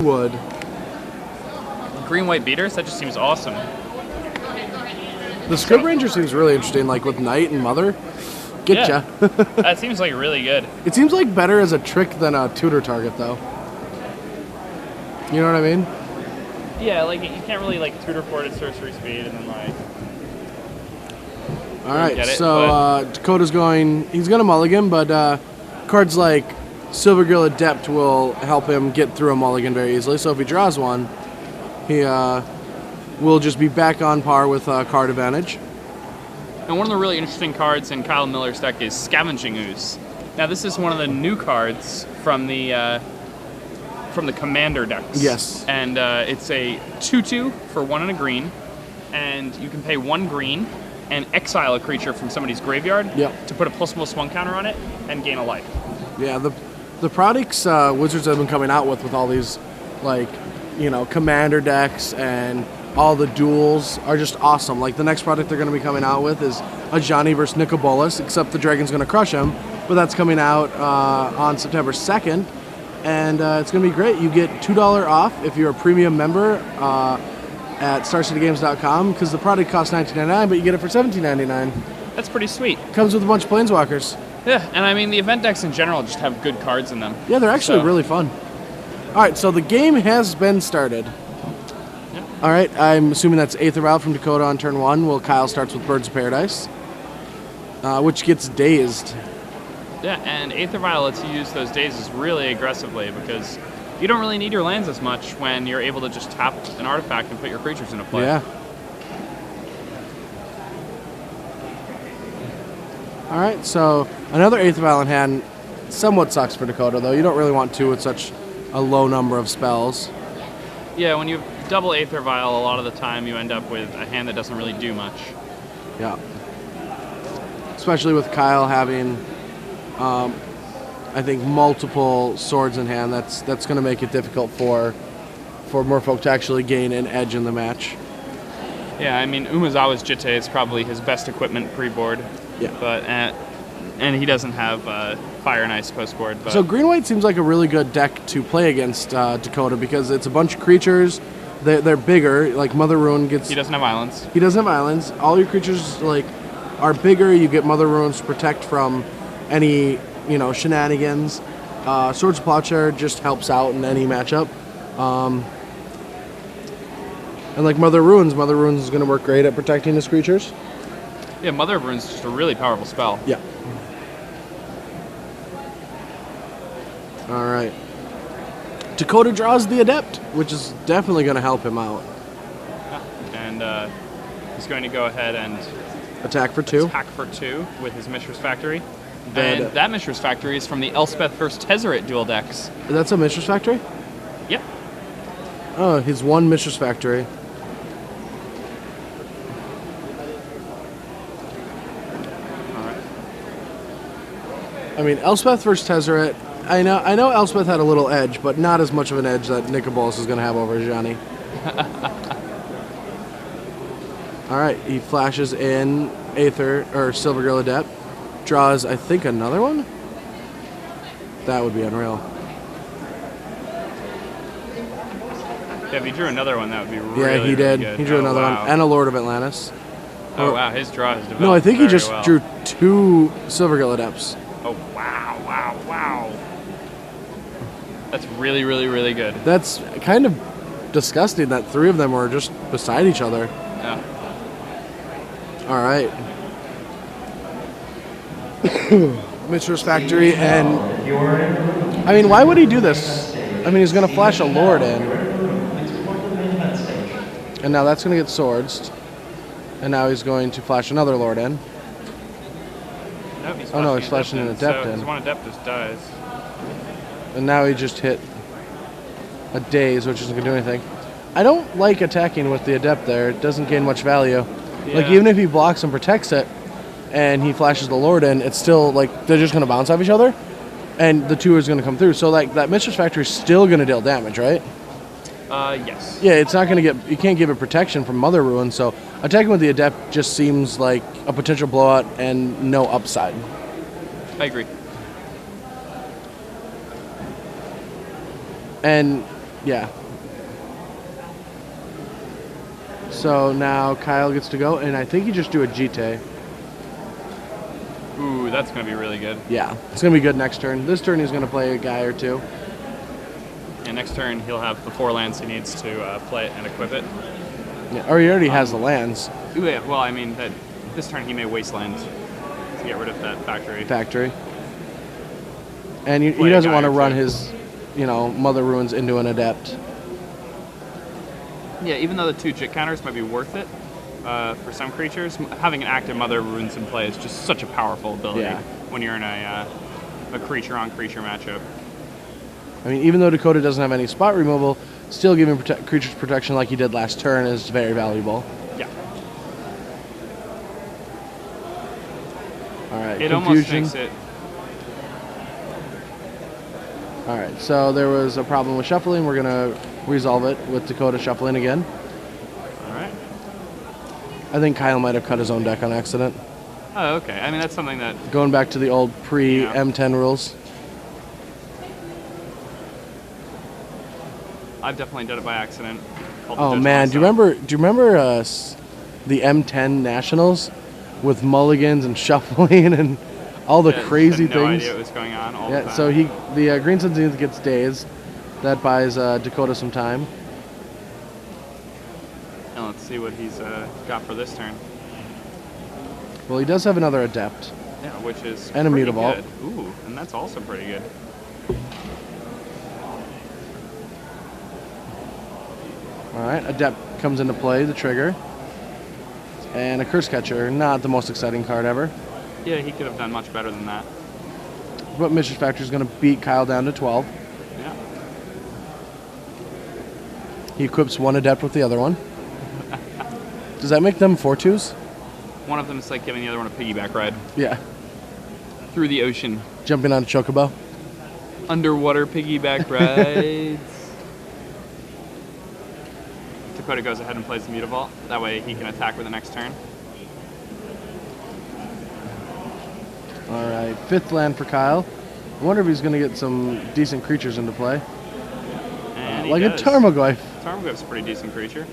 would. Green-white beaters? That just seems awesome. The Script Ranger seems really interesting, like with Knight and Mother. Getcha. Yeah. That seems like really good. It seems like better as a trick than a tutor target, though. You know what I mean? Yeah, like you can't really like tutor for it at sorcery speed and then like. All right, so Dakota's going. He's going to mulligan, but cards like Silvergill Adept will help him get through a mulligan very easily. So if he draws one, he will just be back on par with card advantage. And one of the really interesting cards in Kyle Miller's deck is Scavenging Ooze. Now this is one of the new cards from the Commander decks. Yes. And it's a 2/2 for 1 and a green, and you can pay 1 green and exile a creature from somebody's graveyard to put a +1/+1 counter on it and gain a life. Yeah, the products Wizards have been coming out with all these, like, Commander decks and all the duels are just awesome. Like, the next product they're going to be coming out with is a Johnny versus Nicobolas, except the Dragon's going to crush him. But that's coming out on September 2nd, and it's going to be great. You get $2 off if you're a premium member at StarCityGames.com, because the product costs $19.99, but you get it for $17.99. That's pretty sweet. Comes with a bunch of Planeswalkers. Yeah, and I mean, the event decks in general just have good cards in them. Yeah, they're actually really fun. All right, so the game has been started. Yep. All right, I'm assuming that's Aether Vial from Dakota on turn 1. Well, Kyle starts with Birds of Paradise, which gets dazed. Yeah, and Aether Vial lets you use those dazes really aggressively because you don't really need your lands as much when you're able to just tap an artifact and put your creatures into play. Yeah. All right, so another Aether Vial in hand somewhat sucks for Dakota, though. You don't really want 2 with such a low number of spells. Yeah, when you double Aether Vial, a lot of the time you end up with a hand that doesn't really do much. Yeah. Especially with Kyle having, I think, multiple swords in hand. That's going to make it difficult for Merfolk to actually gain an edge in the match. Yeah, I mean, Umezawa's Jitte is probably his best equipment pre-board. Yeah. But and he doesn't have Fire and Ice post-board. But so Green-White seems like a really good deck to play against Dakota because it's a bunch of creatures. They're bigger. Like Mother Ruin gets. He doesn't have islands. He doesn't have islands. All your creatures are bigger. You get Mother Ruins to protect from any shenanigans. Swords of Plowshare just helps out in any matchup. And like Mother Ruins is going to work great at protecting his creatures. Yeah, Mother of Runes is just a really powerful spell. Yeah. All right. Dakota draws the Adept, which is definitely going to help him out. Yeah. And he's going to go ahead and attack for 2. Attack for 2 with his Mishra's Factory. And that Mishra's Factory is from the Elspeth vs. Tezzeret dual decks. That's a Mishra's Factory? Yep. Oh, his 1 Mishra's Factory. I mean, Elspeth versus Tezzeret, I know Elspeth had a little edge, but not as much of an edge that Nicobolas is going to have over Johnny. All right, he flashes in Aether, or Silvergill Adept, draws, I think, another one? That would be unreal. Yeah, if he drew another one, that would be really, yeah, he did. Really good. He drew another one, and a Lord of Atlantis. Oh, wow, his draw has developed. No, I think he just well. drew 2 Silvergill Adepts. Oh, wow. That's really, really, really good. That's kind of disgusting that 3 of them were just beside each other. Yeah. All right. Mishra's Factory, and I mean, why would he do this? I mean, he's going to flash a Lord in. And now that's going to get swords. And now he's going to flash another Lord in. Nope, he's he's flashing an Adept in. So his 1 Adept just dies. And now he just hit a Daze, which isn't going to do anything. I don't like attacking with the Adept there. It doesn't gain much value. Yeah. Like, even if he blocks and protects it, and he flashes the Lord in, it's still, like, they're just going to bounce off each other, and the 2 is going to come through. So, like, that Mistress Factory is still going to deal damage, right? Yes. Yeah, it's not going to get... You can't give it protection from Mother Ruin, so attacking with the Adept just seems like a potential blowout and no upside. I agree. And Yeah. So now Kyle gets to go, and I think he just do a Jite. Ooh, that's going to be really good. Yeah, it's going to be good next turn. This turn he's going to play a guy or two. And next turn he'll have the 4 lands he needs to play it and equip it. Yeah, or he already has the lands. Yeah, well, I mean, that this turn he may wasteland to get rid of that factory. And he doesn't want to run his, Mother Ruins into an Adept. Yeah, even though the 2 Jit counters might be worth it for some creatures, having an active Mother Ruins in play is just such a powerful ability when you're in a creature-on-creature matchup. I mean, even though Dakota doesn't have any spot removal, still giving creatures protection like he did last turn is very valuable. Yeah. All right, it confusion. almost makes it. All right, so there was a problem with shuffling. We're going to resolve it with Dakota shuffling again. All right. I think Kyle might have cut his own deck on accident. Oh, okay. I mean, that's something that... Going back to the old pre-M10 rules. I've definitely done it by accident. Oh man, do you remember the M10 Nationals with mulligans and shuffling and all the crazy no things? Idea what was going on all the time. So the Green Sun Zenith gets dazed. That buys Dakota some time. And let's see what he's got for this turn. Well, he does have another Adept. Yeah, which is and a Mutavault. Good. Ooh, and that's also pretty good. All right, Adept comes into play, the trigger. And a Curse Catcher, not the most exciting card ever. Yeah, he could have done much better than that. But Mischief Factor is going to beat Kyle down to 12. Yeah. He equips one Adept with the other one. Does that make them 4/2s? One of them is like giving the other one a piggyback ride. Yeah. Through the ocean. Jumping on a Chocobo. Underwater piggyback rides. Dakota goes ahead and plays the Mutavault. That way he can attack with the next turn. All right, 5th land for Kyle. I wonder if he's going to get some decent creatures into play. And like a Tarmogoyf. Tarmogoyf's a pretty decent creature.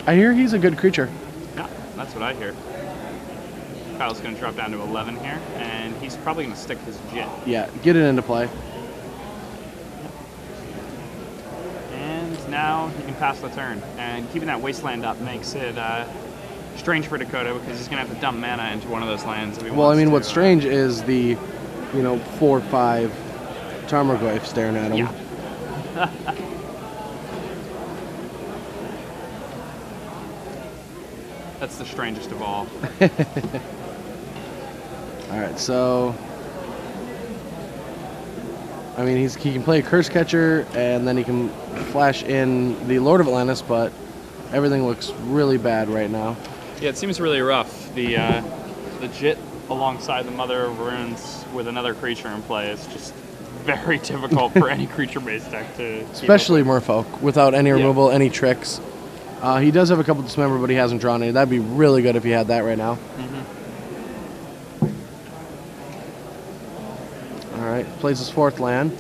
I hear he's a good creature. Yeah, that's what I hear. Kyle's going to drop down to 11 here, and he's probably going to stick his Jit. Yeah, get it into play. And now he can pass the turn. And keeping that wasteland up makes it strange for Dakota because he's going to have to dump mana into one of those lands. If he Well, I mean, wants what's strange is the, 4/5 Tarmogoyf staring at him. Yeah. That's the strangest of all. All right, so I mean, he can play a Curse Catcher, and then he can flash in the Lord of Atlantis, but everything looks really bad right now. Yeah, it seems really rough. The Jit alongside the Mother of Runes with another creature in play is just very difficult for any creature-based deck to... Especially Merfolk, without any removal, any tricks. He does have a couple Dismember, but he hasn't drawn any. That'd be really good if he had that right now. All right, plays his 4th land.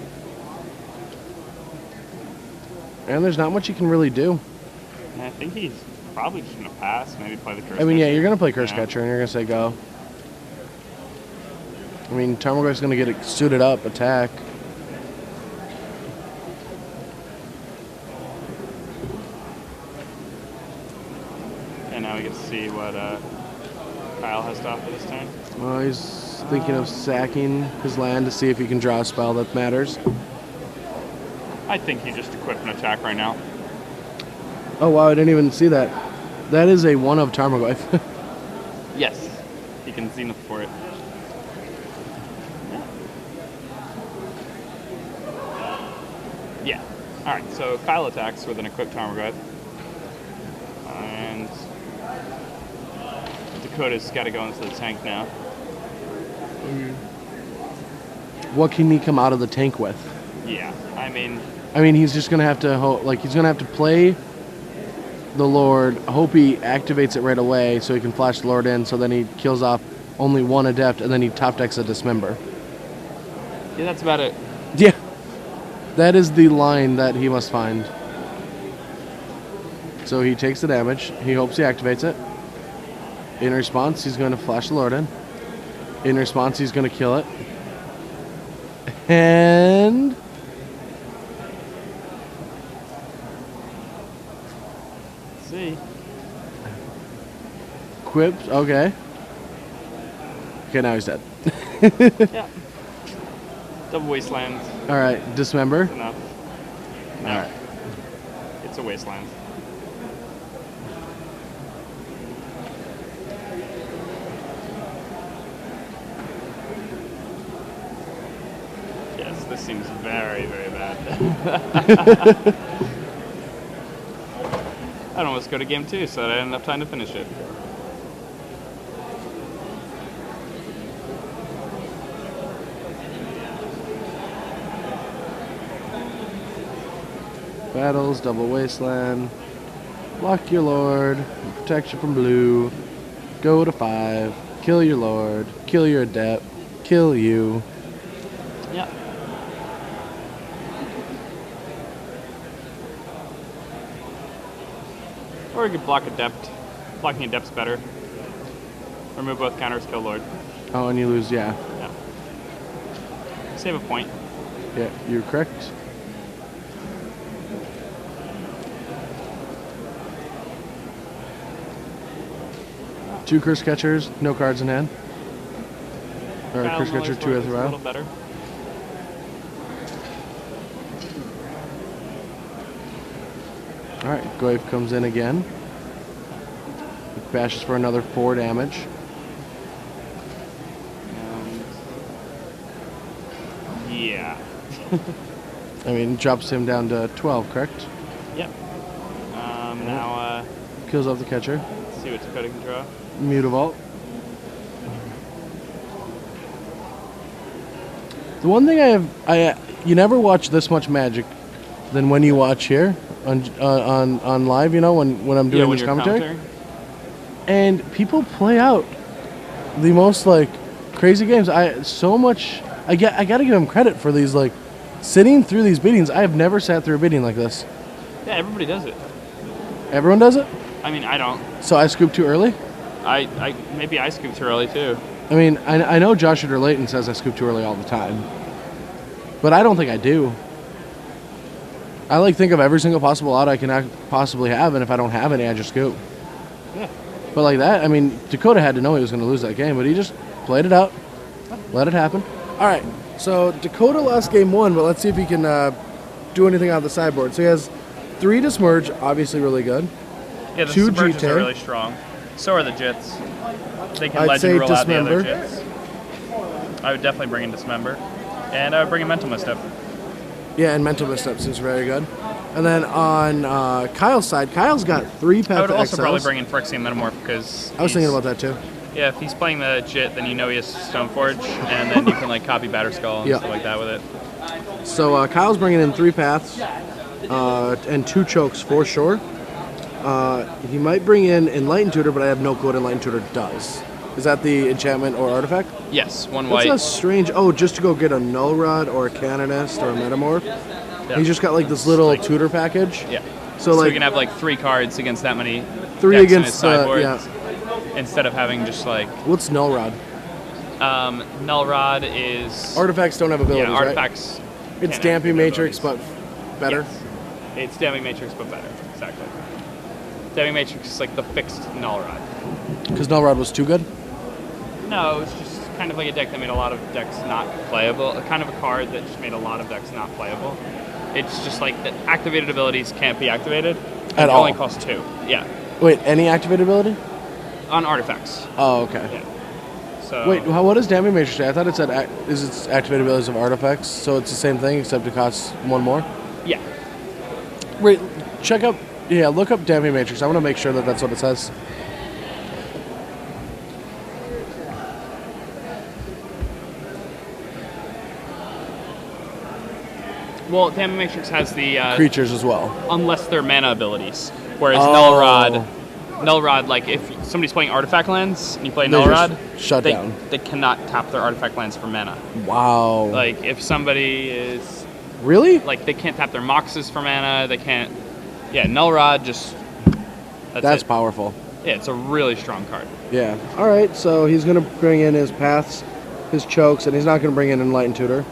And there's not much he can really do. I think he's probably just going to pass, maybe play the Curse I mean, Catcher. yeah, you're going to play Curse Catcher, and you're going to say go. I mean, Tarmogoyf's going to get it suited up, attack. And now we get to see what Kyle has to offer this turn. Well, he's thinking of sacking his land to see if he can draw a spell that matters. I think he just equipped an attack right now. Oh, wow, I didn't even see that. That is a 1 of Tarmogoyf. Yes, he can Zenith for it. Yeah. All right, so Kyle attacks with an equipped Tarmogoyf. And Dakota's got to go into the tank now. What can he come out of the tank with? Yeah, I mean, he's just gonna have to he's gonna have to play the Lord. Hope he activates it right away so he can flash the Lord in. So then he kills off only 1 Adept, and then he top decks a Dismember. Yeah, that's about it. Yeah, that is the line that he must find. So he takes the damage. He hopes he activates it. In response, he's going to flash the Lord in. In response, he's going to kill it. And... Let's see. Quips, okay. Okay, now he's dead. Yeah. Double wasteland. Alright, dismember. Enough. No. Alright. It's a wasteland. Yes, this seems very, very bad. I'd almost go to game 2 so that I had enough time to finish it. Battles, double wasteland. Block your lord. Protection from blue. Go to 5. Kill your lord. Kill your adept. Kill you. Yeah. Or you could block Adept. Blocking Adept's better. Remove both counters, kill Lord. Oh, and you lose, yeah. Yeah. Save a point. Yeah, you're correct. Two curse catchers, no cards in hand. Or Battle curse catcher, Miller's 2 Lord as is a well. little better. Alright, Goyf comes in again. Bashes for another 4 damage. Yeah. I mean, drops him down to 12, correct? Yep. Now, Kills off the catcher. let's see what Dakota can draw. Mutavault. The one thing you never watch this much Magic than when you watch here on live. You know, when I'm doing this commentary. And people play out the most like crazy games. I gotta give them credit for these like sitting through these biddings. I have never sat through a bidding like this. Yeah, everybody does it. Everyone does it? I mean, I don't. So I scooped too early? Maybe I scooped too early too. I mean, I know Joshua Layton says I scoop too early all the time. But I don't think I do. I like think of every single possible out I can possibly have, and if I don't have any, I just scoop. Yeah. But like that, I mean, Dakota had to know he was going to lose that game, but he just played it out, let it happen. All right, so Dakota lost game 1, but let's see if he can do anything on the sideboard. So he has 3 Dismerge, obviously really good. Yeah, the 2 submerges GT. are really strong. So are the Jits. They can I'd legend say rule out the other Dismember. Jits. I would definitely bring in Dismember. And I would bring in Mental Misstep. Yeah, and Mental Misstep seems very good. And then on Kyle's side, Kyle's got 3 Path I would to also Exiles. probably bring in Phyrexian Metamorph because I was thinking about that too. Yeah, if he's playing the Jit, then you know he has Stoneforge, and then you can like copy Batterskull and stuff like that with it. So Kyle's bringing in 3 paths and 2 chokes for sure. He might bring in Enlightened Tutor, but I have no clue what Enlightened Tutor does. Is that the enchantment or artifact? Yes, 1 What's white. a strange... Oh, just to go get a Null Rod or a Canonist or a Metamorph? Yeah. He's just got like this little tutor package. Yeah. So we like can have like 3 cards against that many 3 decks against in his sideboard, yeah. instead of having just like... What's Null Rod? Null Rod is... Artifacts don't have abilities, Yeah, artifacts... right? It's can't Damping have Matrix, abilities. but better. Yes. It's Damping Matrix, but better. Exactly. Damping Matrix is like the fixed Null Rod. Because Null Rod was too good? No, it's just kind of like a deck that made a lot of decks not playable. Kind of a card that just made a lot of decks not playable. It's just like the activated abilities can't be activated. At it all? only costs 2. Yeah. Wait, any activated ability? On artifacts. Oh, okay. Yeah. So Wait, what does Damping Matrix say? I thought it said it's activated abilities of artifacts, so it's the same thing except it costs 1 more? Yeah. Wait, check up... Yeah, look up Damping Matrix. I want to make sure that that's what it says. Well, Damping Matrix has the Creatures as well. unless they're mana abilities. Whereas Oh. Null Rod, like if somebody's playing artifact lands and you play They Null just Rod, shut down. They cannot tap their artifact lands for mana. Wow. Like if somebody is Really? like they can't tap their Moxes for mana, they can't. Yeah, Null Rod just That's powerful. Yeah, it's a really strong card. Yeah. All right, so he's going to bring in his paths, his chokes, and he's not going to bring in Enlightened Tutor.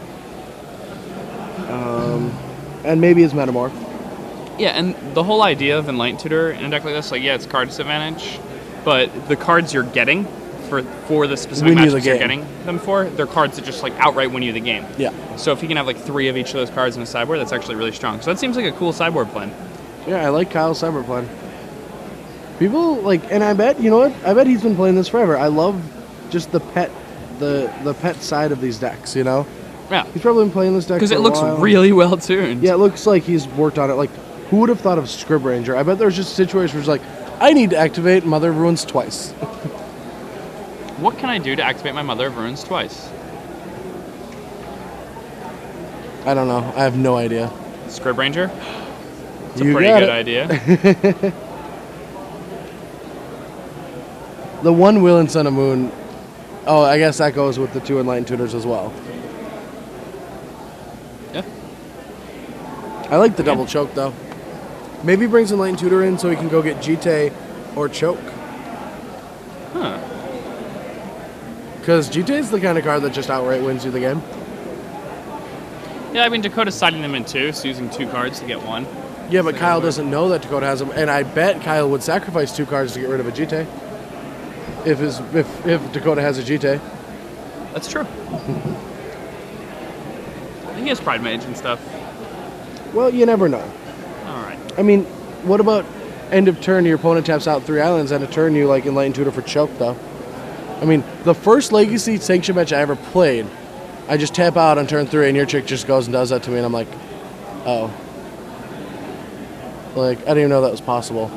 And maybe his Metamorph. Yeah, and the whole idea of Enlightened Tutor in a deck like this, like, yeah, it's card disadvantage, but the cards you're getting for the specific matchups you're getting them for, they're cards that just, like, outright win you the game. Yeah. So if you can have, like, 3 of each of those cards in a sideboard, that's actually really strong. So that seems like a cool sideboard plan. Yeah, I like Kyle's sideboard plan. People, like, and I bet, you know what? I bet he's been playing this forever. I love just the pet side of these decks, you know? Yeah. He's probably been playing this deck because for it looks really well tuned. Yeah, it looks like he's worked on it. Like, who would have thought of Scrib Ranger? I bet there's just a situation where it's like, I need to activate Mother of Ruins twice. What can I do to activate my Mother of Ruins twice? I don't know. I have no idea. Scrib Ranger? It's a You pretty got good it. idea. The one Will and Sun and Moon. Oh, I guess that goes with the 2 Enlightened Tutors as well. Yeah. I like the double choke, though. Maybe he brings Enlightened Tutor in so he can go get Jite or choke. Huh. Because Jite is the kind of card that just outright wins you the game. Yeah, I mean, Dakota's siding them in 2, so using 2 cards to get 1. Yeah, but Kyle doesn't know that Dakota has them, and I bet Kyle would sacrifice 2 cards to get rid of a Jite. If Dakota has a Jite. That's true. He has Pride Mage and stuff. Well, you never know. Alright. I mean, what about end of turn, your opponent taps out 3 islands, and a turn you like Enlightened Tutor for choke, though? I mean, the first Legacy Sanction match I ever played, I just tap out on turn 3, and your chick just goes and does that to me, and I'm like, oh. Like, I didn't even know that was possible.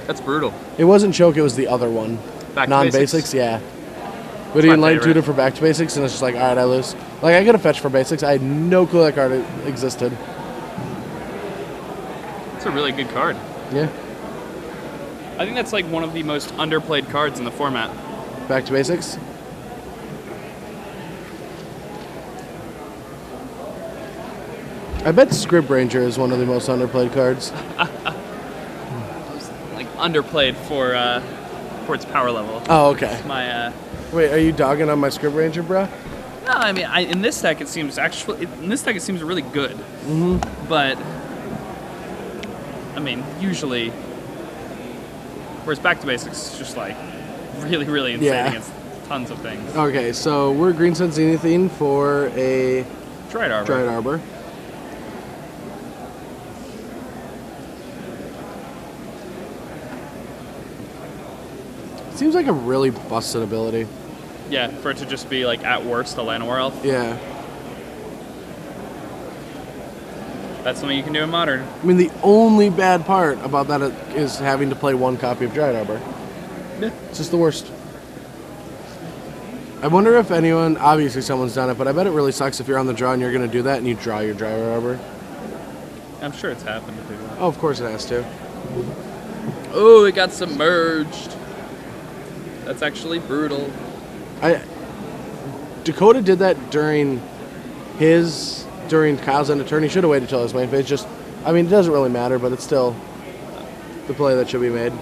That's brutal. It wasn't choke, it was the other one. Back to Non-basics, basics? yeah. But he my Enlightened favorite. Tutor for back to basics, and it's just like, alright, I lose. Like, I could have fetched for basics. I had no clue that card existed. It's a really good card. Yeah. I think that's like one of the most underplayed cards in the format. Back to basics. I bet Scrib Ranger is one of the most underplayed cards. Like underplayed for its power level. Oh, okay. My Wait, are you dogging on my Scrib Ranger, bro? no, I mean in this deck it seems really good. Mm-hmm. But I mean usually, whereas back to basics is just like really really insane against tons of things. Okay, so we're Green Sun Zenithine for a Dried Arbor. Dried Arbor. Seems like a really busted ability. Yeah, for it to just be like at worst a Llanowar Elf. Yeah. That's something you can do in Modern. I mean, the only bad part about that is having to play 1 copy of Dried Arbor. Yeah. It's just the worst. I wonder if anyone, obviously someone's done it, but I bet it really sucks if you're on the draw and you're going to do that and you draw your Dried Arbor. I'm sure it's happened to people. Oh, of course it has to. Oh, it got submerged. That's actually brutal. Dakota did that during Kyle's end of turn. He should have waited till his main phase. Just, I mean, it doesn't really matter, but it's still the play that should be made.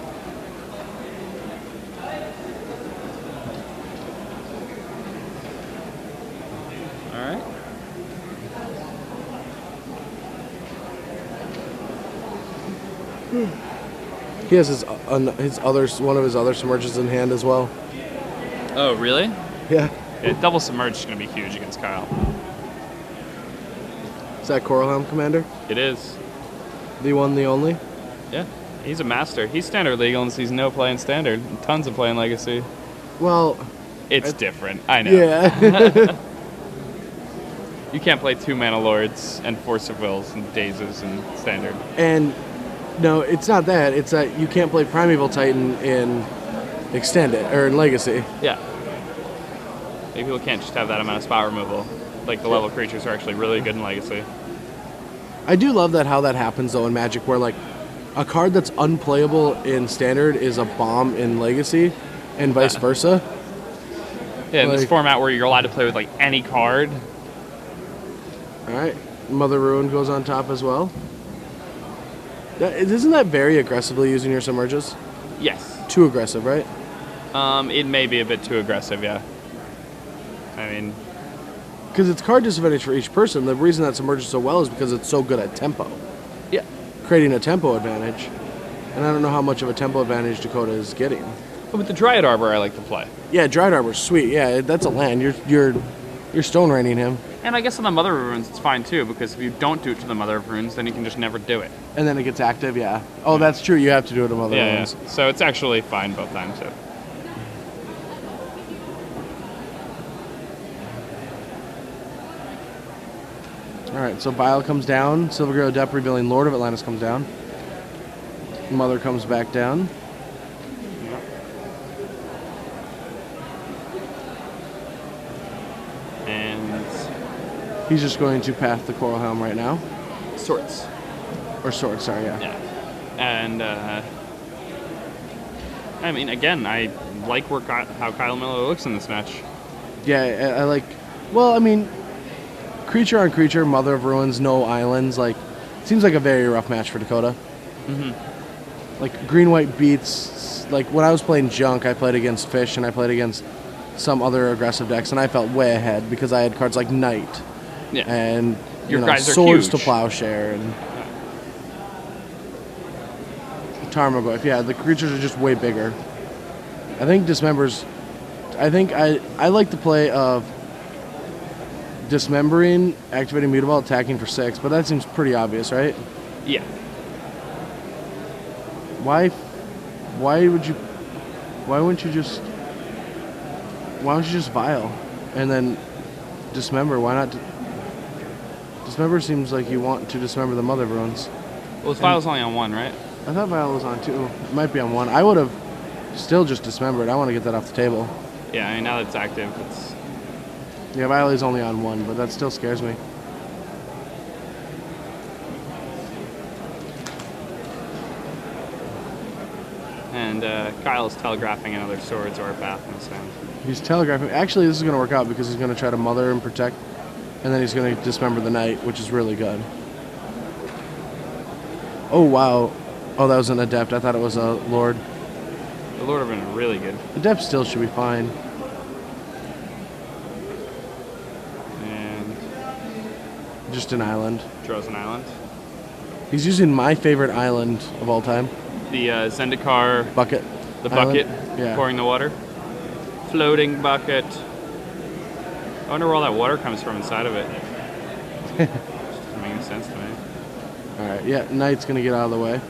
All right. He has his other one of his other submerges in hand as well. Oh, really? Yeah. Yeah, double submerge is going to be huge against Kyle. Is that Coral Helm Commander? It is. The one, the only? Yeah. He's a master. He's standard legal and sees no play in standard. And tons of play in legacy. Well, It's different. I know. yeah. You can't play 2 Mana Lords and Force of Wills and Dazes in standard. And no, it's not that. It's that you can't play Primeval Titan in Extended or in Legacy. Yeah. Maybe people can't just have that amount of spot removal. Like the level creatures are actually really good in Legacy. I do love that how that happens though in Magic, where like a card that's unplayable in Standard is a bomb in Legacy, and vice versa. Yeah, in this Like- format where you're allowed to play with like any card. All right, Mother Ruin goes on top as well. Isn't that very aggressively using your submerges? Yes. Too aggressive, right? It may be a bit too aggressive, yeah. I mean... Because it's card disadvantage for each person. The reason that submerges so well is because it's so good at tempo. Yeah. Creating a tempo advantage. And I don't know how much of a tempo advantage Dakota is getting. But with the Dryad Arbor, I like to play. Yeah, Dryad Arbor's sweet. Yeah, that's a land. You're stone raining him. And I guess on the Mother of Runes, it's fine too, because if you don't do it to the Mother of Runes, then you can just never do it. And then it gets active, yeah. Oh, that's true. You have to do it to Mother of Runes. Yeah. So it's actually fine both times, too. Alright, so Bile comes down. Silvergray Adept revealing Lord of Atlantis comes down. Mother comes back down. He's just going to path the Coral Helm right now. Swords. Or Swords, sorry, yeah. Yeah. And, I mean, again, I like how Kyle Miller looks in this match. Yeah, I like... Well, I mean, creature on creature, Mother of Ruins, no islands, like... Seems like a very rough match for Dakota. Mm-hmm. Like, green-white beats... Like, when I was playing Junk, I played against Fish, and I played against some other aggressive decks, and I felt way ahead because I had cards like Knight. Yeah. And your guys are Swords huge. to Plowshare and Tarmogoyf. Yeah, the creatures are just way bigger. I think Dismembers. I think I like the play of Dismembering, activating Mutable, attacking for 6, but that seems pretty obvious, right? Yeah. Why wouldn't you just Vial and then Dismember? Why not? Dismember seems like you want to dismember the Mother of Runes. Well, Vial's only on 1, right? I thought Vial was on 2. It might be on 1. I would have still just dismembered. I want to get that off the table. Yeah, I mean, now that it's active, it's... Yeah, Vial is only on 1, but that still scares me. And Kyle's telegraphing another Swords or a Path in the stand. He's telegraphing. Actually, this is going to work out because he's going to try to Mother and protect, and then he's going to dismember the Knight, which is really good. Oh, wow. Oh, that was an Adept. I thought it was a Lord. The Lord would have been really good. Adept still should be fine. And... Just an island. Draws an island. He's using my favorite island of all time. The Zendikar... Bucket. The bucket. Yeah. Pouring the water. Floating bucket. I wonder where all that water comes from inside of it. Doesn't make any sense to me. Alright, yeah, Knight's going to get out of the way.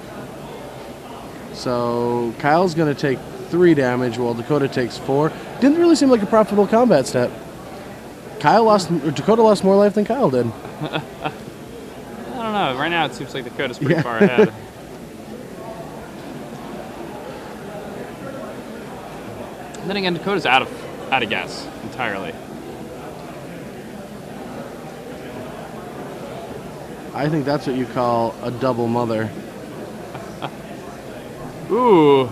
So, Kyle's going to take 3 damage while Dakota takes 4. Didn't really seem like a profitable combat step. Dakota lost more life than Kyle did. I don't know. Right now it seems like Dakota's pretty far ahead. And then again, Dakota's out of gas entirely. I think that's what you call a double Mother. Ooh.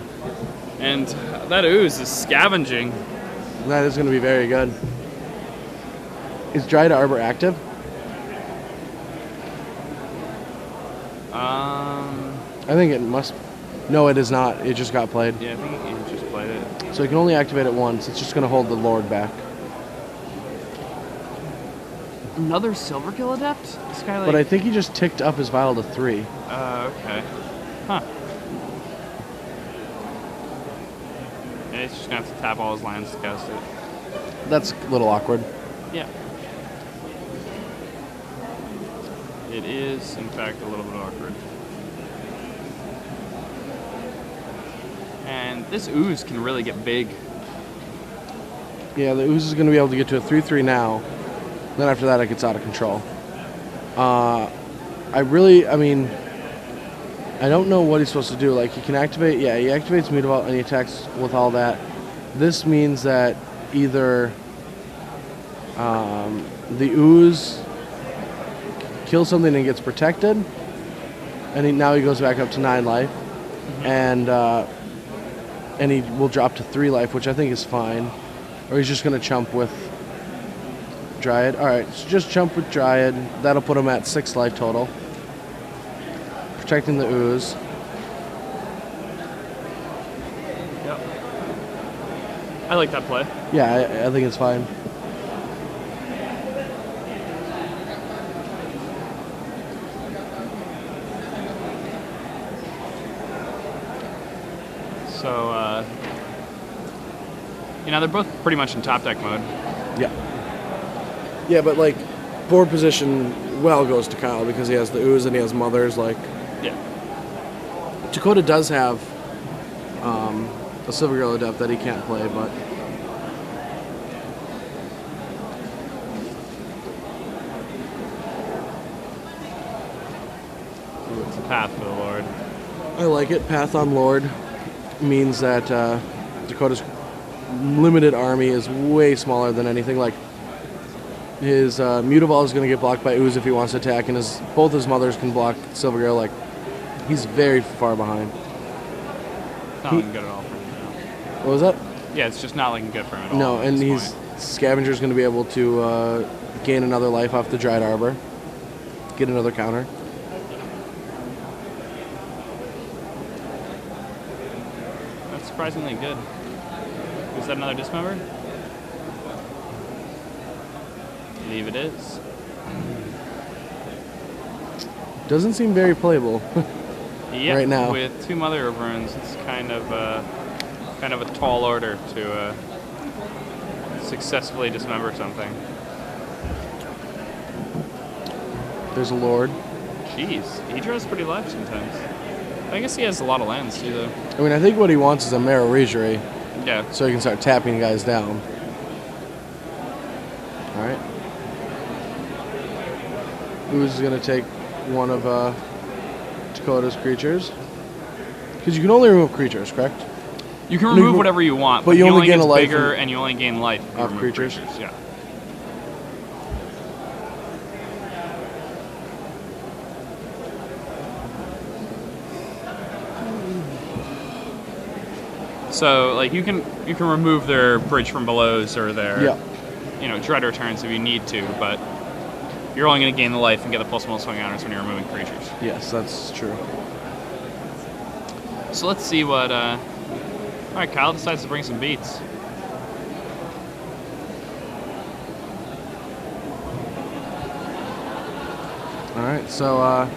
And that ooze is scavenging. That is going to be very good. Is Dryad Arbor active? I think it must... No, it is not. It just got played. Yeah, I think he just played it. So you can only activate it once. It's just going to hold the Lord back. Another Silverkill Adept? This guy, like... But I think he just ticked up his Vial to 3. Okay. Huh. Yeah, he's just going to have to tap all his lands to cast it. That's a little awkward. Yeah. It is, in fact, a little bit awkward. And this ooze can really get big. Yeah, the ooze is going to be able to get to a 3/3 now. Then after that, it gets out of control. I don't know what he's supposed to do. Like, he can activate, he activates Mutable and he attacks with all that. This means that either the ooze kills something and gets protected, and now he goes back up to 9 life, and he will drop to 3 life, which I think is fine. Or he's just going to chump with Dryad. Alright, so just chump with Dryad. That'll put him at 6 life total. protecting the ooze. Yep. I like that play. Yeah, I think it's fine. So, you know, they're both pretty much in top deck mode. Yeah. Yeah, but like board position well goes to Kyle because he has the ooze and he has mothers. Like, Yeah. Dakota does have a Silver Girl Adept that he can't play, but It's a path for the Lord. I like it. Path on Lord means that Dakota's limited army is way smaller than anything. Like his Mutavault is going to get blocked by ooze if he wants to attack, and both his mothers can block Silver Girl. Like he's very far behind. Not looking good at all for him now. What was that? Yeah, it's just not looking good for him at all. No, at and this Scavenger's going to be able to gain another life off the Dried Arbor, get another counter. That's surprisingly good. Is that another dismember? I believe it is. Doesn't seem very playable. Yep, right now. With 2 Mother of Runes, it's kind of a tall order to successfully dismember something. There's a Lord. Jeez, he draws pretty live sometimes. I guess he has a lot of lands too, though. I mean, I think what he wants is a Marrow Regery, Yeah. so he can start tapping guys down. All right. Who's going to take one of Dakota's creatures? Because you can only remove creatures, correct? You can remove whatever you want, but you only gain gets a life bigger and you only gain life if you off remove creatures? Yeah. So, like, you can remove their Bridge from Belows or their Dread Returns if you need to, but you're only going to gain the life and get the +1 swing counters when you're removing creatures. Yes, that's true. So let's see what. All right, Kyle decides to bring some beats. All right, so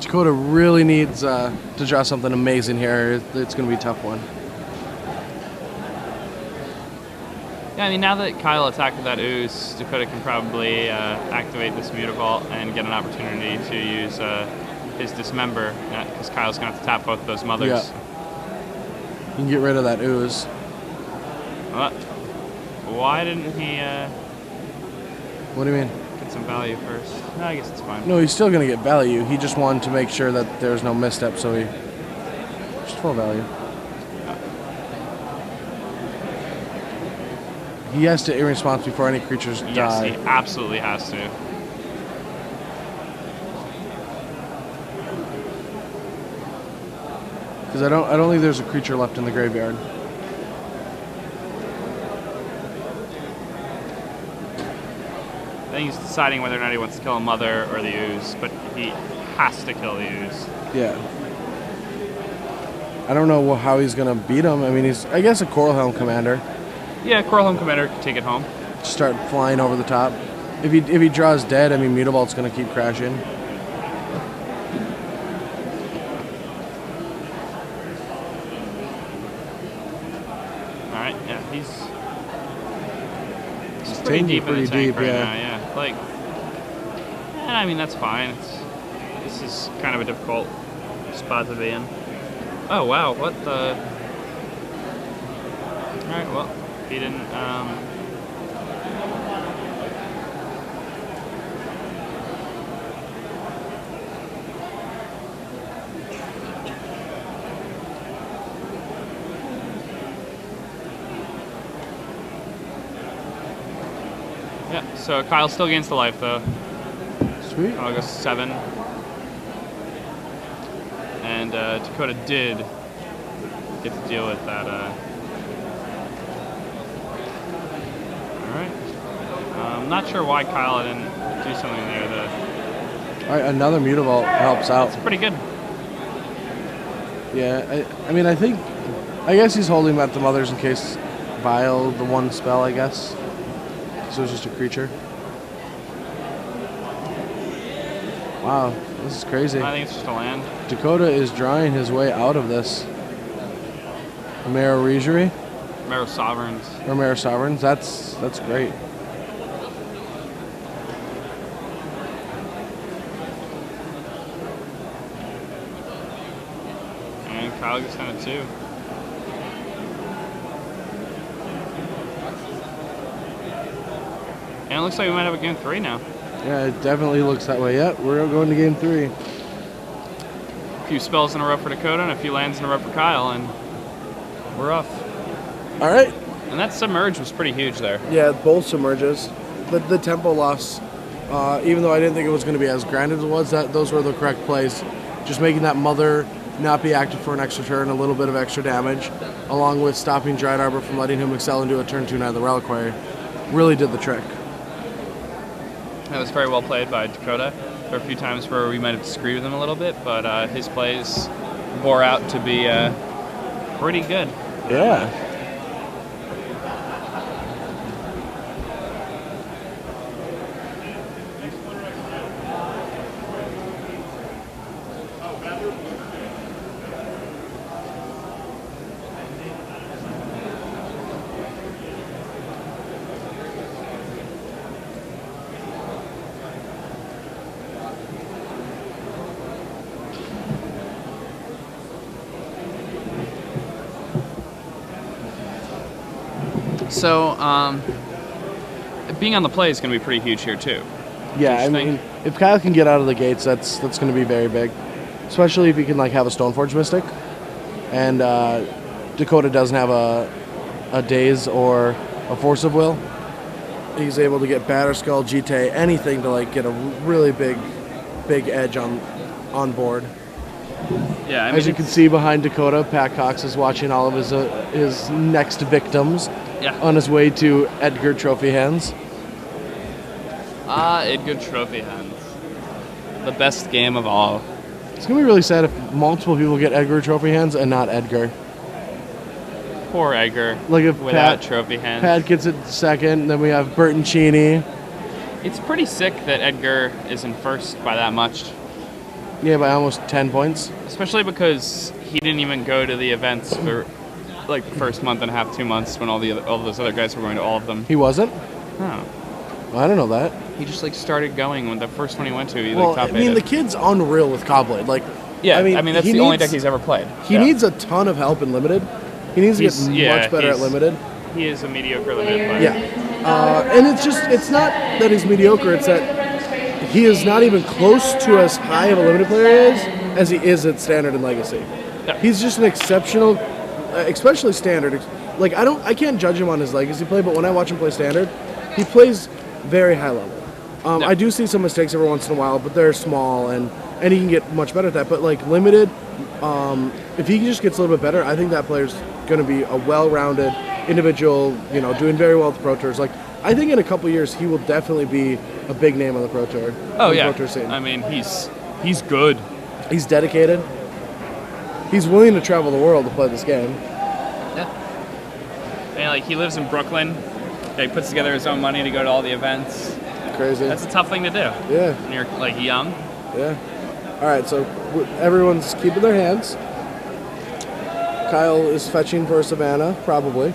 Dakota really needs to draw something amazing here. It's going to be a tough one. Yeah, I mean, now that Kyle attacked with that ooze, Dakota can probably activate this Mutavault and get an opportunity to use his Dismember, because Kyle's going to have to tap both of those mothers. Yeah. You can get rid of that ooze. Why didn't he What do you mean? get some value first? No, I guess it's fine. No, he's still going to get value. He just wanted to make sure that there's no misstep, so he just full value. He has to in-response before any creatures die. Yes, he absolutely has to. Because I don't think there's a creature left in the graveyard. I think he's deciding whether or not he wants to kill a mother or the ooze, but he has to kill the ooze. Yeah. I don't know how he's going to beat him. I mean, he's, I guess, a Coral Helm commander. Yeah, Coral Helm Commander can take it home. Start flying over the top. If he draws dead, I mean, Mutavault's going to keep crashing. Alright, yeah, he's pretty deep in the tank right now, yeah. Like, I mean, that's fine. This is kind of a difficult spot to be in. Oh, wow, what the... Alright, well, he didn't, yeah, so Kyle still gains the life, though. Sweet. August 7. And Dakota did get to deal with that. Alright. I'm not sure why Kyle didn't do something there. All right, another Mutavault helps out. It's pretty good. Yeah, I mean, I guess he's holding that the mothers in case Vile the one spell, I guess. So it's just a creature. Wow, this is crazy. I think it's just a land. Dakota is drawing his way out of this. Marrow Regery? Marrow Sovereigns. Or Marrow Sovereigns, that's great. And Kyle gets done it too. And it looks like we might have a game 3 now. Yeah, it definitely looks that way. Yep, we're going to game 3. A few spells in a row for Dakota and a few lands in a row for Kyle, and we're off. All right. And that submerge was pretty huge there. Yeah, both submerges. The tempo loss, even though I didn't think it was going to be as grand as it was, those were the correct plays. Just making that mother not be active for an extra turn, a little bit of extra damage, along with stopping Dried Arbor from letting him excel into a turn 2 Night of the Reliquary, really did the trick. That was very well played by Dakota. There were a few times where we might have disagreed with him a little bit, but his plays bore out to be pretty good. Yeah. So, being on the play is going to be pretty huge here too. Yeah, I mean, if Kyle can get out of the gates, that's going to be very big. Especially if he can like have a Stoneforge Mystic, and Dakota doesn't have a Daze or a Force of Will. He's able to get Batterskull, Jite, anything to like get a really big edge on board. Yeah, I mean, as you can see behind Dakota, Pat Cox is watching all of his next victims. Yeah. On his way to Edgar Trophy Hands. Edgar Trophy Hands. The best game of all. It's going to be really sad if multiple people get Edgar Trophy Hands and not Edgar. Poor Edgar. Like if without Trophy Hands. Pat gets it second, then we have Bertoncini. It's pretty sick that Edgar isn't first by that much. Yeah, by almost 10 points. Especially because he didn't even go to the events for like the first month and a half, 2 months when all those other guys were going to all of them. He wasn't? No. I don't know that. He just like started going when the first one he went to. He well, like top I mean, eight the kid's unreal with Cobblade. Like, yeah, I mean that's the only deck he's ever played. He needs a ton of help in Limited. He needs to get much better at Limited. He is a mediocre Limited player. Yeah. And it's not that he's mediocre, it's that he is not even close to as high of a Limited player as he is at Standard and Legacy. Yeah. He's just an exceptional, especially Standard. Like, I can't judge him on his Legacy play, but when I watch him play Standard, he plays very high level. I do see some mistakes every once in a while, but they're small, and he can get much better at that. But like Limited, if he just gets a little bit better, I think that player's going to be a well-rounded individual, doing very well with the Pro Tours. Like, I think in a couple years he will definitely be a big name on the Pro Tour. Oh yeah, Pro Tour scene. I mean he's good. He's dedicated. He's willing to travel the world to play this game. Yeah. And like he lives in Brooklyn. He puts together his own money to go to all the events. Crazy. That's a tough thing to do. Yeah. When you're like young. Yeah. All right, so everyone's keeping their hands. Kyle is fetching for a Savannah, probably.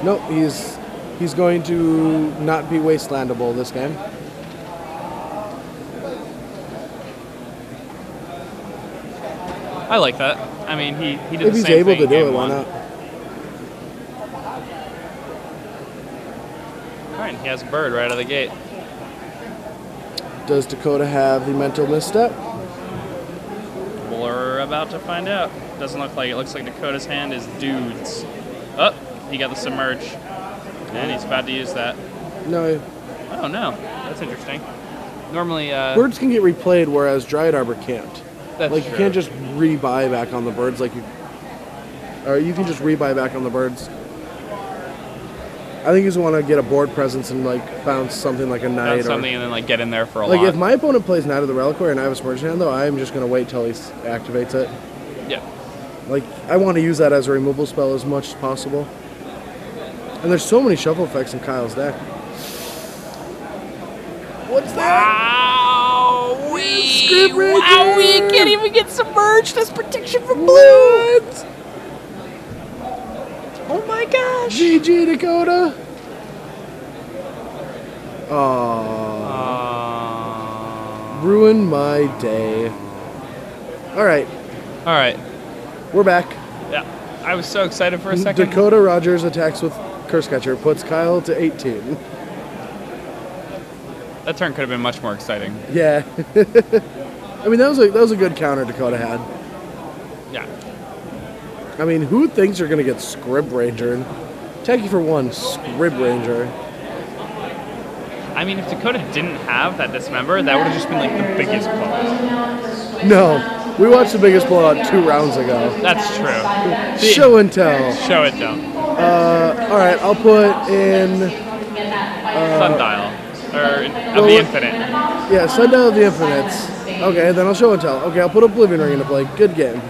No, he's going to not be wastelandable this game. I like that. I mean, he did if the he's same able thing to do it, one. why not? All right, he has a bird right out of the gate. Does Dakota have the mental misstep? We're about to find out. Doesn't look like it. Looks like Dakota's hand is dudes. Oh, he got the submerge, and he's about to use that. No. Oh no, that's interesting. Normally, birds can get replayed, whereas Dryad Arbor can't. That's like true. You can't just rebuy back on the birds or you can just rebuy back on the birds. I think he's want to get a board presence and like bounce something like a knight Bounce something and then like get in there for a like lot. if my opponent plays Knight of the Reliquary and I have a Submerged hand though, I'm just gonna wait till he activates it. Yeah. Like I want to use that as a removal spell as much as possible. And there's so many shuffle effects in Kyle's deck. What's that? Wow! Wow! We can't even get submerged as protection from blue. What? Oh my gosh! GG Dakota. Ruined my day. All right. All right. We're back. Yeah. I was so excited for a second. Dakota Rodgers attacks with Curse Catcher, puts Kyle to 18. That turn could have been much more exciting. Yeah. I mean, that was a good counter Dakota had. Yeah. I mean, who thinks you're going to get Scrib Ranger? Attack you for 1, Scrib Ranger. I mean, if Dakota didn't have that Dismember, that would have just been like the biggest blowout. No. We watched the biggest blowout 2 rounds ago. That's true. Show and tell. Show it though. All right, I'll put in... Sundial. Of the Infinite. Yeah, Sundial of the Infinites. Okay, then I'll show and tell. Okay, I'll put Oblivion Ring into play. Good game.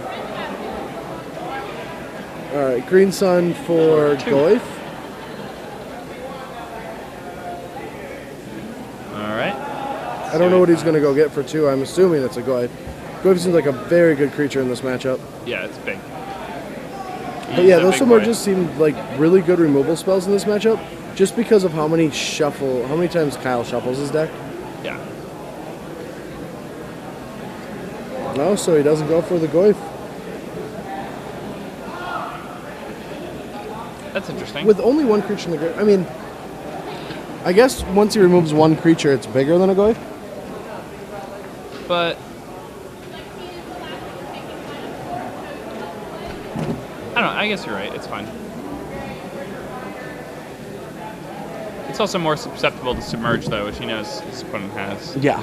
All right, Green Sun for 2. Goyf. All right. I don't know what he's going to go get for 2. I'm assuming it's a Goyf. Goyf seems like a very good creature in this matchup. Yeah, it's big. But yeah, those submerges seem like really good removal spells in this matchup, just because of how many times Kyle shuffles his deck. Yeah. No, so he doesn't go for the Goyf. That's interesting. With only 1 creature in the grid, I mean, I guess once he removes 1 creature, it's bigger than a Goyf. But I don't know. I guess you're right. It's fine. It's also more susceptible to submerge, though, which he knows his opponent has. Yeah.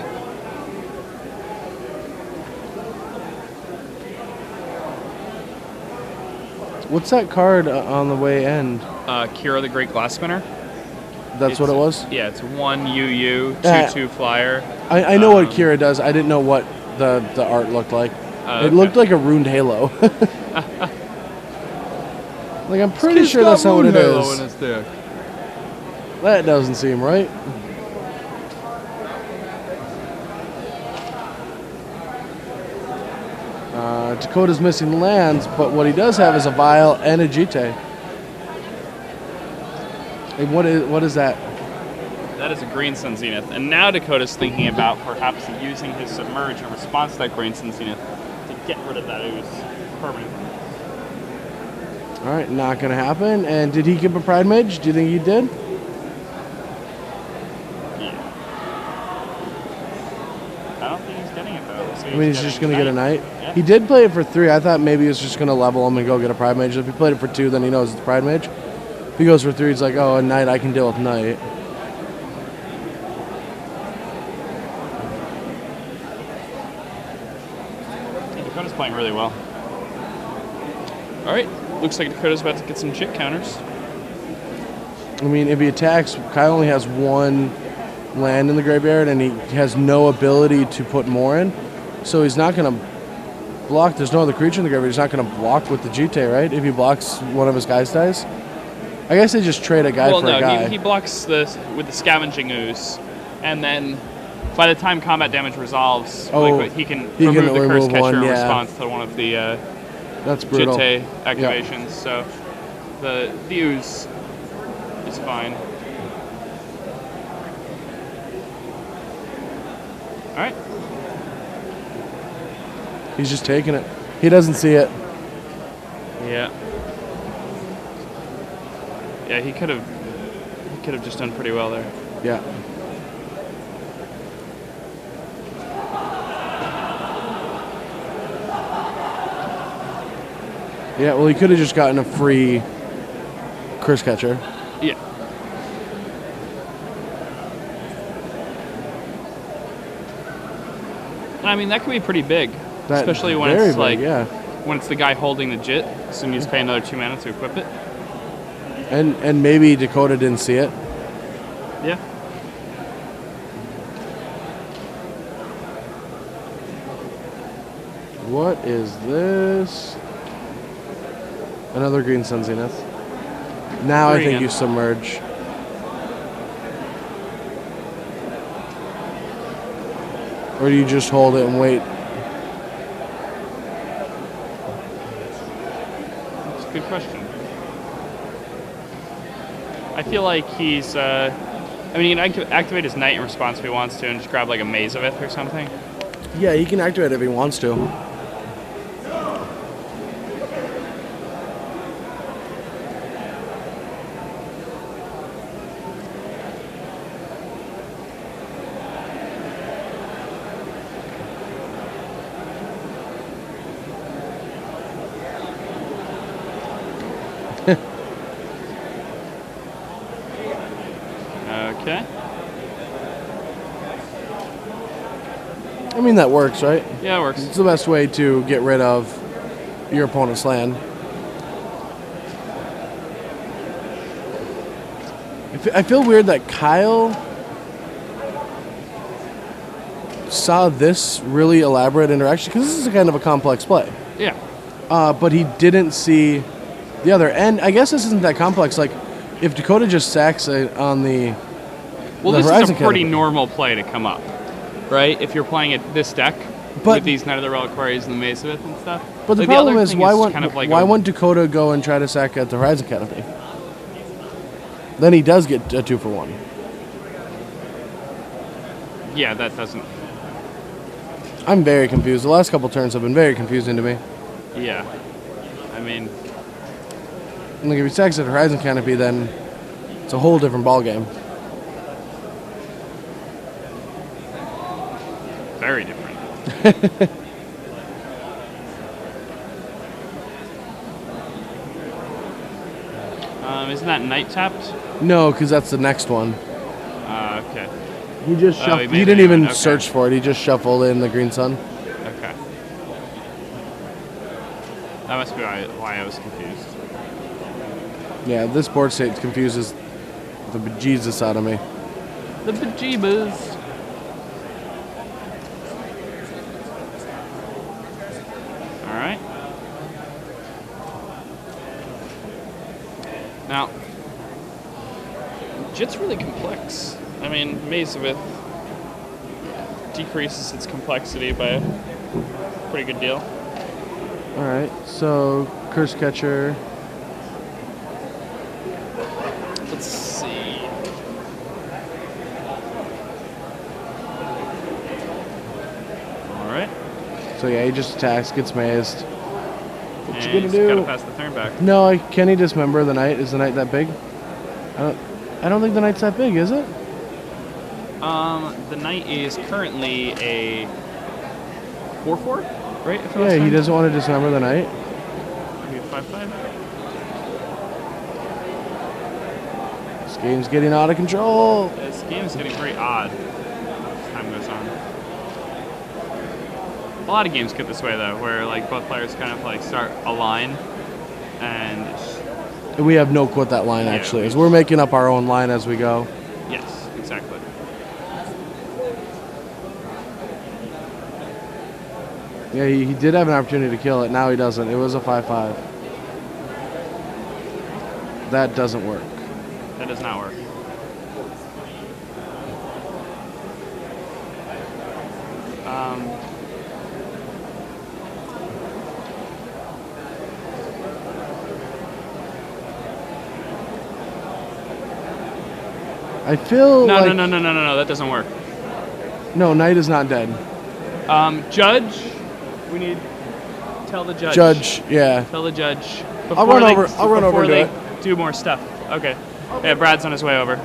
What's that card on the way end? Kira the Great Glassspinner. That's what it was? Yeah, it's 1 UU, 2/2 flyer. I know what Kira does. I didn't know what the art looked like. It looked like a ruined Halo. Like, I'm pretty sure that's not what it is. In his deck. That doesn't seem right. Dakota's missing lands, but what he does have is a Vial and a Jite. And what is that? That is a Green Sun Zenith. And now Dakota's thinking about perhaps using his Submerge in response to that Green Sun Zenith to get rid of that ooze permanently. All right, not going to happen. And did he give a Pride Mage? Do you think he did? Yeah. I don't think he's getting it, though. So I mean, he's just going to get a Knight. Yeah. He did play it for 3. I thought maybe he was just going to level him and go get a Pride Mage. If he played it for 2, then he knows it's Pride Mage. If he goes for 3, he's like, oh, a Knight, I can deal with Knight. Dakota's playing really well. All right. Looks like Dakota's about to get some chip counters. I mean, if he attacks, Kyle only has 1 land in the graveyard, and he has no ability to put more in. So he's not going to block. There's no other creature in the graveyard. He's not going to block with the Jite, right? If he blocks one of his guys dies. I guess they just trade a guy for a guy. He blocks with the Scavenging Ooze, and then by the time combat damage resolves, he can remove the Curse Catcher in response to one of the that's brutal. Jite activations. So the Ooze is fine. All right. He's just taking it. He doesn't see it. Yeah. Yeah, he could have just done pretty well there. Yeah. Yeah, well, he could have just gotten a free Curse Catcher. Yeah. I mean, that could be pretty big, especially when it's when it's the guy holding the Jit, so he needs to pay another 2 mana to equip it. And maybe Dakota didn't see it. Yeah. What is this? Another green Sun Zenith. Now I think you submerge. Or do you just hold it and wait? That's a good question. I feel like he's, I mean, he can activate his Knight in response if he wants to and just grab like a Maze of It or something. Yeah, he can activate it if he wants to. Okay. I mean, that works, right? Yeah, it works. It's the best way to get rid of your opponent's land. I feel weird that Kyle saw this really elaborate interaction, because this is a kind of a complex play. Yeah. But he didn't see the other. And I guess this isn't that complex. Like, if Dakota just sacks it on the this Horizon is a pretty Canopy. normal play to come up, right? If you're playing it this deck with these Knight of the Reliquaries and the Maze of It and stuff. But the like, problem is, why wouldn't Dakota go and try to sack at the Horizon Canopy? Then he does get a 2-for-1. Yeah, that doesn't. I'm very confused. The last couple turns have been very confusing to me. Yeah. I mean, like, if he sacks at Horizon Canopy, then it's a whole different ballgame. very different. Isn't that Knight tapped? No, because that's the next one. Okay. He just shuffled. He didn't even search for it. He just shuffled in the Green Sun. Okay. That must be why I was confused. Yeah, this board state confuses the bejesus out of me. The bejeebus. All right. Now, Jit's really complex. I mean, Maze of It decreases its complexity by a pretty good deal. All right, so Curse Catcher. Let's see. All right. So yeah, he just attacks, gets mazed. What you gonna do? Gotta pass the turn back. No, can he dismember the Knight? Is the Knight that big? I don't think the Knight's that big, is it? The Knight is currently a 4/4, right? Yeah, he doesn't want to dismember the Knight. Maybe a 5/5. This game's getting out of control. This game is getting very odd as time goes on. A lot of games get this way though, where like both players kind of like start a line, and we have no clue what that line actually is. We're making up our own line as we go. Yes, exactly. Yeah, he did have an opportunity to kill it. Now he doesn't. It was a 5/5. That doesn't work. That does not work. I feel no, like... No, that doesn't work. No, Knight is not dead. Judge, we need... Tell the judge. Judge, yeah. Tell the judge. I'll run over and do it. Do more stuff. Okay. Yeah, Brad's on his way over.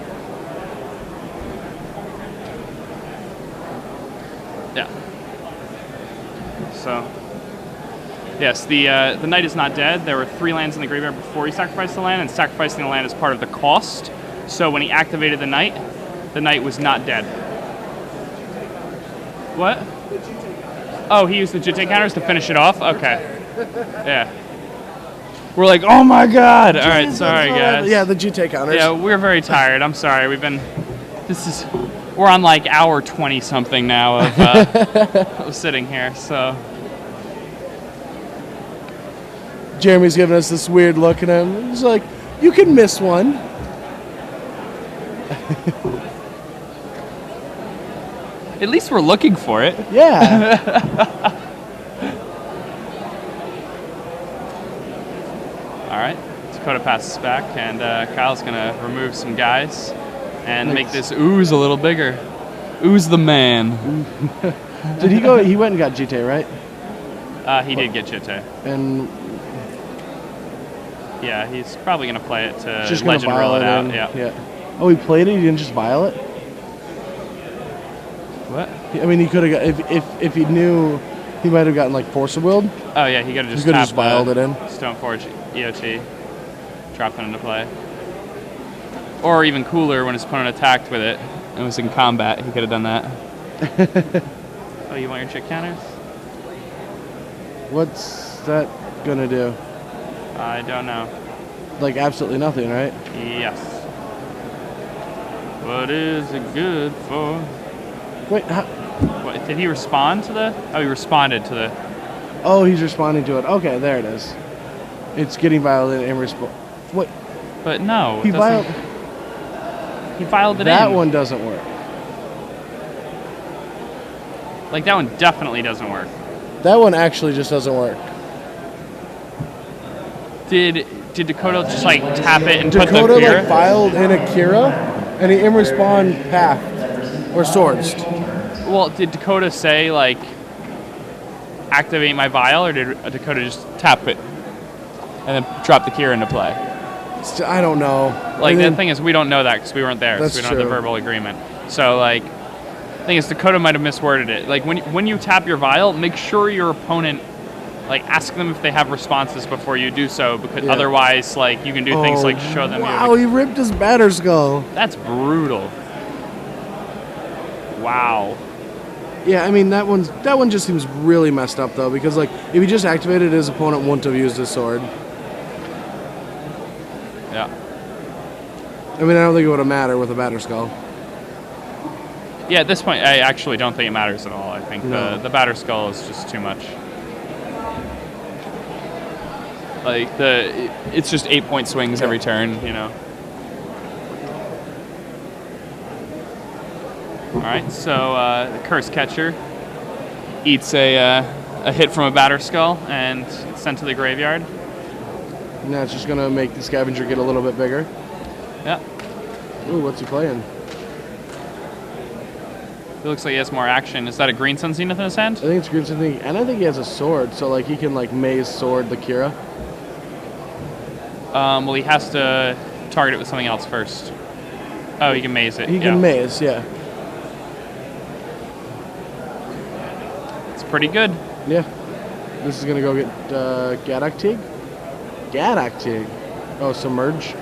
Yeah. So, yes, the Knight is not dead. There were 3 lands in the graveyard before he sacrificed the land, and sacrificing the land is part of the cost. So when he activated the Knight was not dead. What? Oh, he used the Jitte counters to finish it off? Okay. Yeah. We're like, oh my god! All right, sorry guys. Yeah, the GT counters. Yeah, we're very tired. I'm sorry. We're on like hour 20 something now of sitting here. So Jeremy's giving us this weird look at him. He's like, you can miss one. At least we're looking for it. Yeah. All right. Dakota passes back, and Kyle's going to remove some guys and make this ooze a little bigger. Ooze the man. Did he go? He went and got GT, right? He did get GT. And yeah, he's probably going to play it to just Legend roll it out. Yeah. Oh, he played it? He didn't just vial it? What? I mean, he could have got, if he knew, he might have gotten like Force of Willed. Oh yeah, he could have just vialed it in. Stoneforge EOT, dropped it into play. Or even cooler, when his opponent attacked with it and was in combat, he could have done that. Oh, you want your chick counters? What's that gonna do? I don't know. Like absolutely nothing, right? Yes. What is it good for? Wait, how? What, did he respond to the? Oh, he responded to the. Oh, he's responding to it. Okay, there it is. It's getting violated in response. What? But no, He violed. He filed it in. That one doesn't work. Like that one definitely doesn't work. That one actually just doesn't work. Did Dakota just like tap it and Dakota put the Kira? like filed in Akira, and he in respawn path or swords. Well, did Dakota say like activate my vial, or did Dakota just tap it and then drop the Kira into play? I don't know. Like the thing is, we don't know that because we weren't there, That's so we don't have the verbal agreement. So like, the thing is, Dakota might have misworded it. Like when you tap your vial, make sure your opponent. Like, ask them if they have responses before you do so, because otherwise, like, you can do things like show them. Wow, he ripped his batter skull. That's brutal. Wow. Yeah, I mean that one just seems really messed up though, because like if he just activated, his opponent wouldn't have used his sword. Yeah. I mean, I don't think it would have mattered with a batter skull. Yeah, at this point, I actually don't think it matters at all. I think No. the batter skull is just too much. Like it's just 8-point swings every turn, you know. All right, so the curse catcher eats a hit from a batter skull and it's sent to the graveyard. And that's just gonna make the scavenger get a little bit bigger. Yeah. Ooh, what's he playing? It looks like he has more action. Is that a Green Sun Zenith in his hand? I think it's Green Sun Zenith, and I think he has a sword, so like he can like maze sword the Kira. Well, he has to target it with something else first. Oh, he can maze it. He can maze, yeah. It's pretty good. Yeah. This is gonna go get Gadak Tig? Gadak Tig. Oh, Submerge?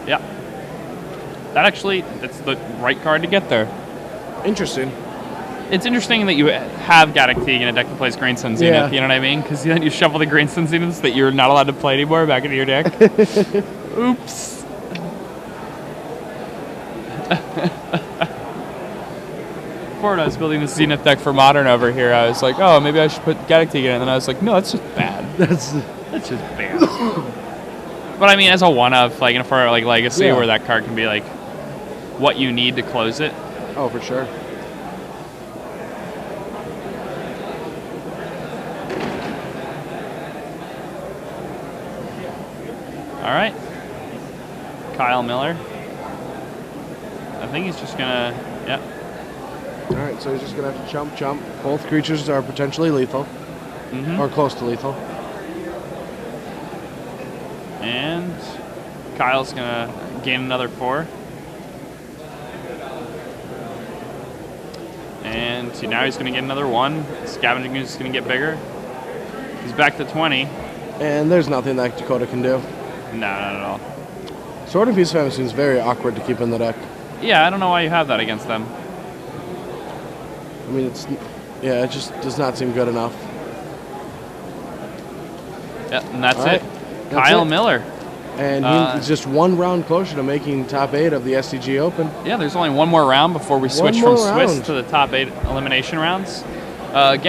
Yeah. That's the right card to get there. Interesting. It's interesting that you have Gadak Teague in a deck that plays Green Sun Zenith, you know what I mean? Because then you shuffle the Green Sun Zeniths that you're not allowed to play anymore back into your deck. Oops. Before when I was building this Zenith deck for Modern over here, I was like, oh, maybe I should put Gadak Teague in it. And then I was like, no, that's just bad. That's just bad. But I mean, as a one-of, like in a format like Legacy, where that card can be like what you need to close it. Oh, for sure. All right. Kyle Miller. I think he's just gonna, All right, so he's just gonna have to chump. Both creatures are potentially lethal, or close to lethal. And Kyle's gonna gain another 4. And now he's gonna get another 1. Scavenging is gonna get bigger. He's back to 20. And there's nothing that Dakota can do. No, not at all. Sword and Peace Family seems very awkward to keep in the deck. Yeah, I don't know why you have that against them. I mean, it just does not seem good enough. Yep, and that's it. Kyle Miller. And he's just one round closer to making top 8 of the SCG Open. Yeah, there's only one more round before we switch from Swiss to the top 8 elimination rounds. Again,